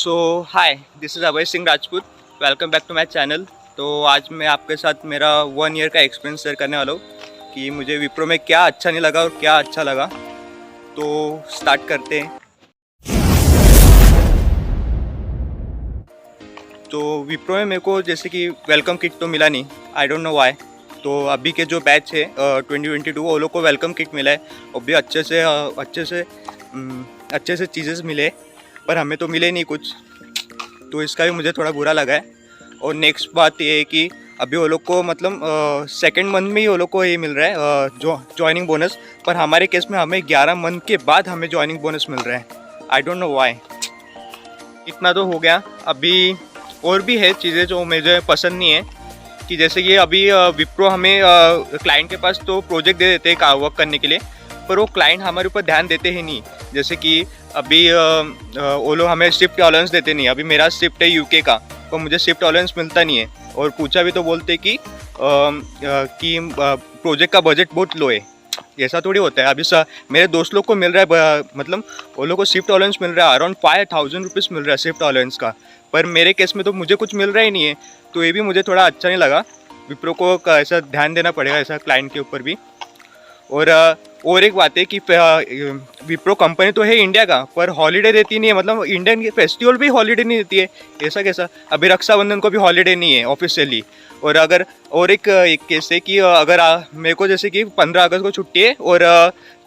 So hi, this is Abhay Singh Rajput. Welcome back to my channel. तो आज मैं आपके साथ मेरा 1 ईयर का एक्सपीरियंस शेयर करने वाला हूँ कि मुझे विप्रो में क्या अच्छा नहीं लगा और क्या अच्छा लगा। तो स्टार्ट करते हैं। तो विप्रो में मेरे को जैसे कि वेलकम किट तो मिला नहीं, आई डोंट नो व्हाई। तो अभी के जो बैच है 2022 वो लोग को वेलकम किट मिला है और भी अच्छे से चीज़ें मिले, पर हमें तो मिले नहीं कुछ। तो इसका भी मुझे थोड़ा बुरा लगा है। और नेक्स्ट बात ये है कि अभी वो लोग को मतलब सेकेंड मंथ में ही वो लोग को ये मिल रहा है जो जॉइनिंग बोनस, पर हमारे केस में हमें 11 मंथ के बाद हमें जॉइनिंग बोनस मिल रहा है। I don't know why. इतना तो हो गया। अभी और भी है चीज़ें जो मुझे पसंद नहीं है, कि जैसे कि अभी विप्रो हमें क्लाइंट के पास तो प्रोजेक्ट दे देते हैं वर्क करने के लिए, पर वो क्लाइंट हमारे ऊपर ध्यान देते ही नहीं। जैसे कि अभी वो लोग हमें शिफ्ट टॉलरेंस देते नहीं। अभी मेरा शिफ्ट है यूके का, तो मुझे शिफ्ट टॉलरेंस मिलता नहीं है। और पूछा भी तो बोलते कि प्रोजेक्ट का बजट बहुत लो है। ऐसा थोड़ी होता है। अभी मेरे दोस्त लोग को मिल रहा है, मतलब वो लोग को शिफ्ट टॉलरेंस मिल रहा है अराउंड 5000 रुपीज़ मिल रहा है शिफ्ट टॉलरेंस का, पर मेरे केस में तो मुझे कुछ मिल रहा ही नहीं है। तो ये भी मुझे थोड़ा अच्छा नहीं लगा। विप्रो को ऐसा ध्यान देना पड़ेगा ऐसा क्लाइंट के ऊपर भी। और एक बात है कि विप्रो कंपनी तो है इंडिया का, पर हॉलीडे देती नहीं है। मतलब इंडियन फेस्टिवल भी हॉलीडे नहीं देती है। ऐसा कैसा? अभी रक्षाबंधन को भी हॉलीडे नहीं है ऑफिशियली। और अगर एक केस है कि अगर मेरे को जैसे कि 15 अगस्त को छुट्टी है और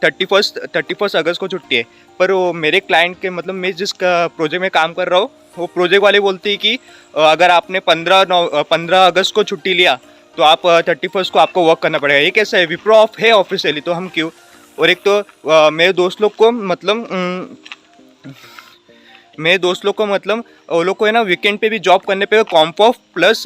31 अगस्त को छुट्टी है, पर वो मेरे क्लाइंट के मतलब मैं जिस प्रोजेक्ट में काम कर रहा हूँ वो प्रोजेक्ट वाले बोलते हैं कि अगर आपने 15 अगस्त को छुट्टी लिया तो आप 31 को आपको वर्क करना पड़ेगा। ये कैसा है? विप्रो ऑफ है ऑफिशियली, तो हम क्यों? और एक तो मेरे दोस्त लोग को मतलब वो लोग को है ना वीकेंड पे भी जॉब करने पे कॉम्प ऑफ प्लस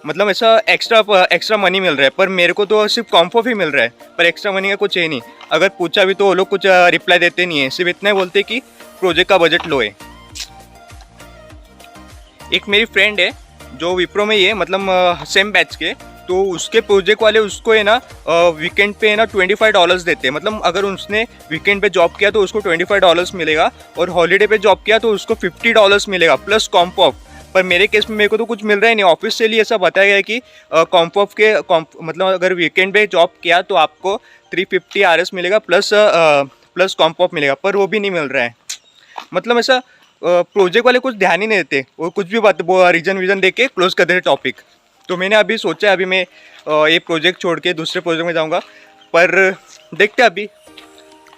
मतलब ऐसा एक्स्ट्रा मनी मिल रहा है, पर मेरे को तो सिर्फ कॉम्प ऑफ ही मिल रहा है, पर एक्स्ट्रा मनी का कुछ है नहीं। अगर पूछा भी तो वो लोग कुछ रिप्लाई देते नहीं है, सिर्फ इतना ही बोलते कि प्रोजेक्ट का बजट लो है। एक मेरी फ्रेंड है जो विप्रो में ही है, मतलब सेम बैच के, तो उसके प्रोजेक्ट वाले उसको है ना वीकेंड पे है ना $25 देते हैं। मतलब अगर उसने वीकेंड पे जॉब किया तो उसको $25 मिलेगा, और हॉलीडे पे जॉब किया तो उसको $50 मिलेगा प्लस कॉम्प ऑफ। पर मेरे केस में मेरे को तो कुछ मिल रहा ही नहीं। ऑफिस से लिए ऐसा बताया गया कि कॉम्प ऑफ के मतलब अगर वीकेंड पे जॉब किया तो आपको 350 RS मिलेगा प्लस कॉम्प ऑफ मिलेगा, पर वो भी नहीं मिल रहा है। मतलब ऐसा प्रोजेक्ट वाले कुछ ध्यान ही नहीं देते, वो कुछ भी बात रीजन दे के क्लोज कर देते टॉपिक। तो मैंने अभी सोचा अभी मैं ये प्रोजेक्ट छोड़ के दूसरे प्रोजेक्ट में जाऊंगा, पर देखते अभी।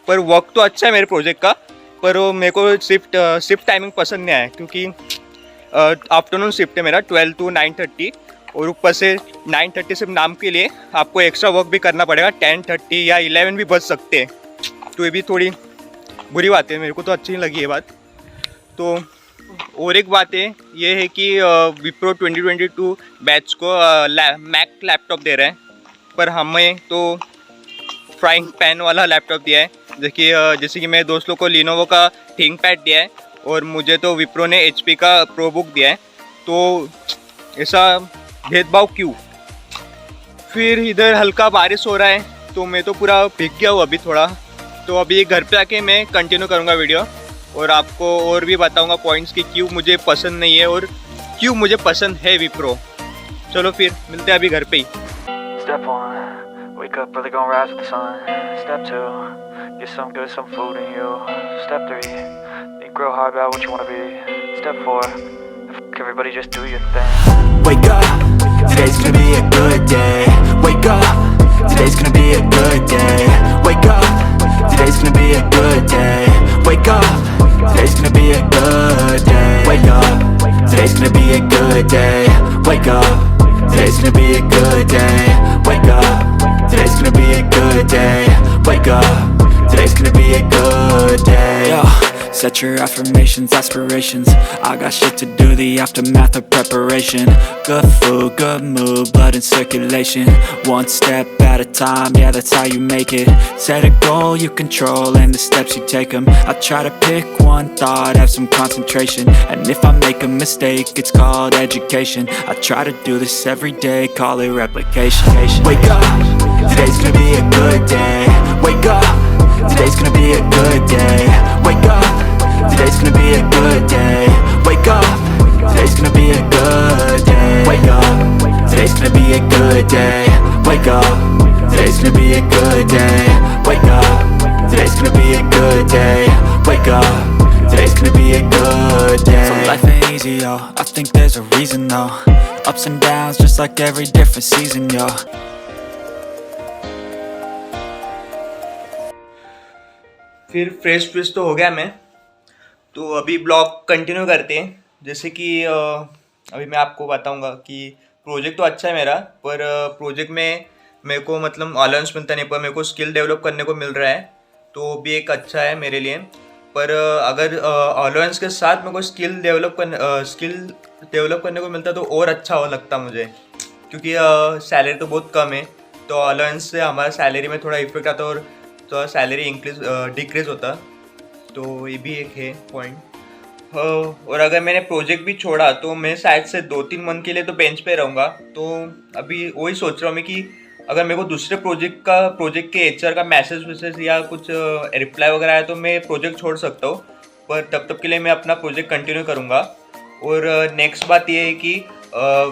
पर वर्क तो अच्छा है मेरे प्रोजेक्ट का, पर मेरे को शिफ्ट टाइमिंग पसंद नहीं आया, क्योंकि आफ्टरनून शिफ्ट है मेरा 12 to 9:30, और ऊपर से 9:30 सिर्फ नाम के लिए आपको एक्स्ट्रा वर्क भी करना पड़ेगा। 10:30 या 11 भी बच सकते हैं। तो ये भी थोड़ी बुरी बात है, मेरे को तो अच्छी नहीं लगी ये बात। तो और एक बात है ये है कि विप्रो 2022 बैच को मैक लैपटॉप दे रहे हैं, पर हमें तो फ्राइंग पैन वाला लैपटॉप दिया है। जैसे कि मेरे दोस्त लोग को लिनोवो का थिंक पैड दिया है, और मुझे तो विप्रो ने HP का प्रो बुक दिया है। तो ऐसा भेदभाव क्यों? फिर इधर हल्का बारिश हो रहा है, तो मैं तो पूरा भीग गया हूँ अभी थोड़ा। तो अभी घर पे आके मैं कंटिन्यू करूँगा वीडियो, और आपको और भी बताऊंगा पॉइंट्स कि क्यों मुझे पसंद नहीं है और क्यों मुझे पसंद है विप्रो। चलो फिर मिलते हैं अभी घर पे ही। Step 1, wake up early, gonna rise with the sun. Step 2, get some food in you. Step 3, think real hard about what you wanna be. Step 4, everybody just do your thing. Wake up, today's gonna be a good day. Wake up, today's gonna be a good day. Wake up, today's gonna be a good day. Wake up, today's gonna be a good day. Wake up, today's gonna be a good day. Wake up, today's gonna be a good day. Wake up, today's gonna be a good day. Wake up, today's gonna be a good day. Yo, set your affirmations, aspirations. I got shit to do, the aftermath of preparation. Good food, good mood, blood in circulation. One step at a time, yeah, that's how you make it. Set a goal you control and the steps you take them. I try to pick one thought, have some concentration. And if I make a mistake, it's called education. I try to do this every day, call it replication. Wake up, today's gonna be a good day. Wake up, today's gonna be a good day. Wake up, today's gonna be a good good day. Wake up, today's gonna be a good day. Wake up, today's gonna be a good day. Wake up, today's gonna be a good day. So life ain't easy, yo, I think there's a reason though. Ups and downs, just like every different season, yo. फिर fresh fresh तो हो गया मैं, तो अभी blog continue करते हैं। जैसे कि अभी मैं आपको बताऊंगा कि प्रोजेक्ट तो अच्छा है मेरा, पर प्रोजेक्ट में मेरे को मतलब अलाउंस मिलता नहीं, पर मेरे को स्किल डेवलप करने को मिल रहा है, तो भी एक अच्छा है मेरे लिए। पर अगर अलाउंस के साथ मेरे को स्किल डेवलप करने को मिलता तो और अच्छा हो लगता मुझे, क्योंकि सैलरी तो बहुत कम है, तो अलाउंस से हमारा सैलरी में थोड़ा इफेक्ट आता और तो सैलरी डिक्रीज होता, तो ये भी एक है पॉइंट। और अगर मैंने प्रोजेक्ट भी छोड़ा तो मैं शायद से 2-3 मंथ के लिए तो बेंच पे रहूँगा। तो अभी वही सोच रहा हूँ मैं कि अगर मेरे को दूसरे प्रोजेक्ट के एचआर का मैसेज या कुछ रिप्लाई वगैरह आया तो मैं प्रोजेक्ट छोड़ सकता हूँ, पर तब के लिए मैं अपना प्रोजेक्ट कंटिन्यू करूँगा। और नेक्स्ट बात ये है कि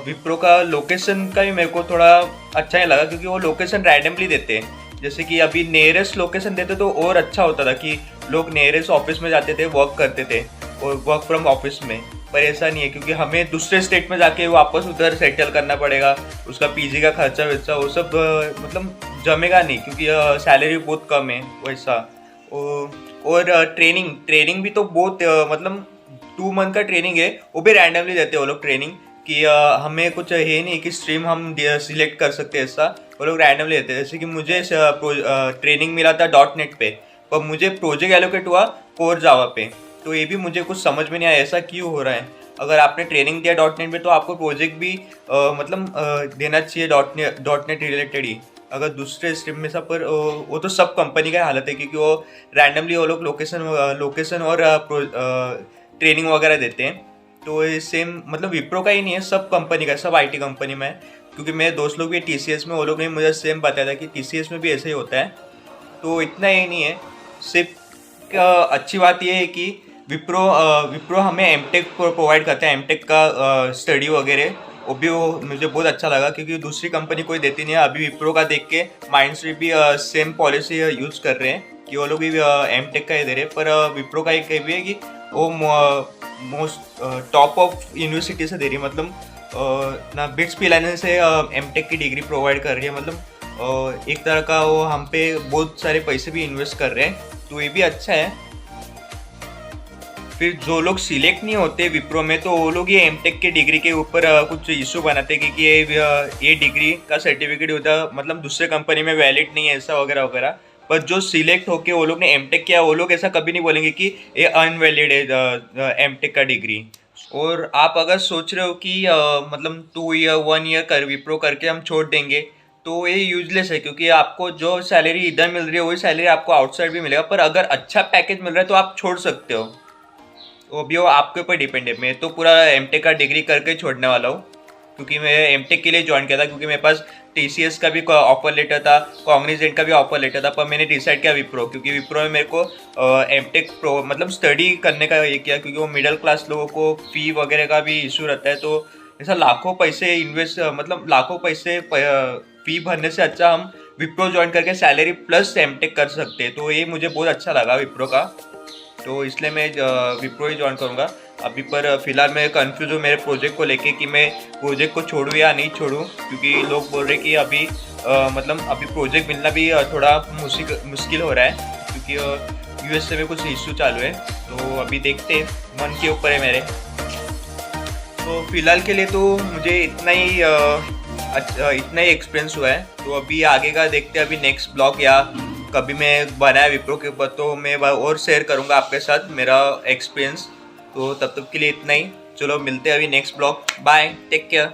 विप्रो का लोकेशन का भी मेरे को थोड़ा अच्छा नहीं लगा, क्योंकि वो लोकेशन रैंडमली देते हैं। जैसे कि अभी नियरेस्ट लोकेशन देते तो और अच्छा होता था कि लोग नियरेस्ट ऑफिस में जाते थे, वर्क करते थे और वर्क फ्रॉम ऑफिस में, पर ऐसा नहीं है, क्योंकि हमें दूसरे स्टेट में जाके वापस उधर सेटल करना पड़ेगा, उसका पीजी का खर्चा वर्चा वो सब मतलब जमेगा नहीं, क्योंकि सैलरी बहुत कम है वैसा। और ट्रेनिंग भी तो बहुत मतलब 2 मंथ का ट्रेनिंग है, वो भी रैंडमली देते हैं वो लोग ट्रेनिंग, कि हमें कुछ है नहीं कि स्ट्रीम हम सिलेक्ट कर सकते हैं, ऐसा वो लोग रैंडमली देते हैं। जैसे कि मुझे ट्रेनिंग मिला था .NET पे, पर मुझे प्रोजेक्ट एलोकेट हुआ कोर जावा पे, तो ये भी मुझे कुछ समझ में नहीं आया ऐसा क्यों हो रहा है। अगर आपने ट्रेनिंग दिया .NET पे तो आपको प्रोजेक्ट भी देना चाहिए .NET रिलेटेड ही, अगर दूसरे स्ट्रीम में सब। पर वो तो सब कंपनी का हालत है, क्योंकि वो रैंडमली वो लोग लोकेशन और ट्रेनिंग वगैरह देते हैं। तो ये सेम मतलब विप्रो का ही नहीं है, सब कंपनी का, सब IT कंपनी में है, क्योंकि मेरे दोस्त लोग भी TCS में, वो लोग ने मुझे सेम बताया था कि TCS में भी ऐसे ही होता है। तो इतना ही नहीं है, सिर्फ अच्छी बात यह है कि विप्रो हमें एमटेक प्रोवाइड करता है, एमटेक का स्टडी वगैरह, वो भी मुझे बहुत अच्छा लगा, क्योंकि दूसरी कंपनी कोई देती नहीं है। अभी विप्रो का देख के माइंडस्वीप भी सेम पॉलिसी यूज़ कर रहे हैं कि वो लोग भी एमटेक का ही दे रहे हैं, पर विप्रो का एक भी है कि वो मोस्ट टॉप ऑफ यूनिवर्सिटी से दे रही है, मतलब ना बिट्स पिलाने से एमटेक की डिग्री प्रोवाइड कर रही है, मतलब एक तरह का वो हम पे बहुत सारे पैसे भी इन्वेस्ट कर रहे हैं, तो ये भी अच्छा है। फिर जो लोग सिलेक्ट नहीं होते विप्रो में, तो वो लोग ये एमटेक के डिग्री के ऊपर कुछ इशू बनाते हैं कि ये डिग्री का सर्टिफिकेट होता मतलब दूसरे कंपनी में वैलिड नहीं है, ऐसा वगैरह वगैरह। पर जो सिलेक्ट होके वो लोग ने एमटेक किया, वो लोग ऐसा कभी नहीं बोलेंगे कि ये अनवैलिड है एमटेक का डिग्री। और आप अगर सोच रहे हो कि मतलब 2 ईयर 1 ईयर कर विप्रो करके हम छोड़ देंगे, तो ये यूजलेस है, क्योंकि आपको जो सैलरी इधर मिल रही है वही सैलरी आपको आउटसाइड भी मिलेगा। पर अगर अच्छा पैकेज मिल रहा है तो आप छोड़ सकते हो, वो भी वो आपके ऊपर डिपेंड है। मैं तो पूरा एमटेक का डिग्री करके छोड़ने वाला हूँ, क्योंकि मैं एमटेक के लिए ज्वाइन किया था, क्योंकि मेरे पास TCS का भी ऑफर लेटर था, कॉग्निजेंट का भी ऑफर लेटर था, पर मैंने डिसाइड किया विप्रो, क्योंकि विप्रो में मेरे को एमटेक प्रो मतलब स्टडी करने का ये किया, क्योंकि वो मिडिल क्लास लोगों को फ़ी वगैरह का भी इशू रहता है, तो ऐसा लाखों पैसे फ़ी भरने से अच्छा हम विप्रो ज्वाइन करके सैलरी प्लस एमटेक कर सकते हैं। तो ये मुझे बहुत अच्छा लगा विप्रो का, तो इसलिए मैं विप्रो ही ज्वाइन करूँगा अभी। पर फिलहाल मैं कंफ्यूज हूँ मेरे प्रोजेक्ट को लेके कि मैं प्रोजेक्ट को छोड़ूँ या नहीं छोड़ूँ, क्योंकि लोग बोल रहे कि अभी अभी प्रोजेक्ट मिलना भी थोड़ा मुश्किल हो रहा है, क्योंकि USA में कुछ इशू चालू है। तो अभी देखते हैं, मन के ऊपर है मेरे। तो फिलहाल के लिए तो मुझे इतना ही एक्सपीरियंस हुआ है, तो अभी आगे का देखते हैं। अभी नेक्स्ट ब्लॉग या कभी मैं बनाया विप्रो के ऊपर तो मैं और शेयर करूँगा आपके साथ मेरा एक्सपीरियंस। तो तब तक के लिए इतना ही, चलो मिलते हैं अभी next blog. Bye, take care.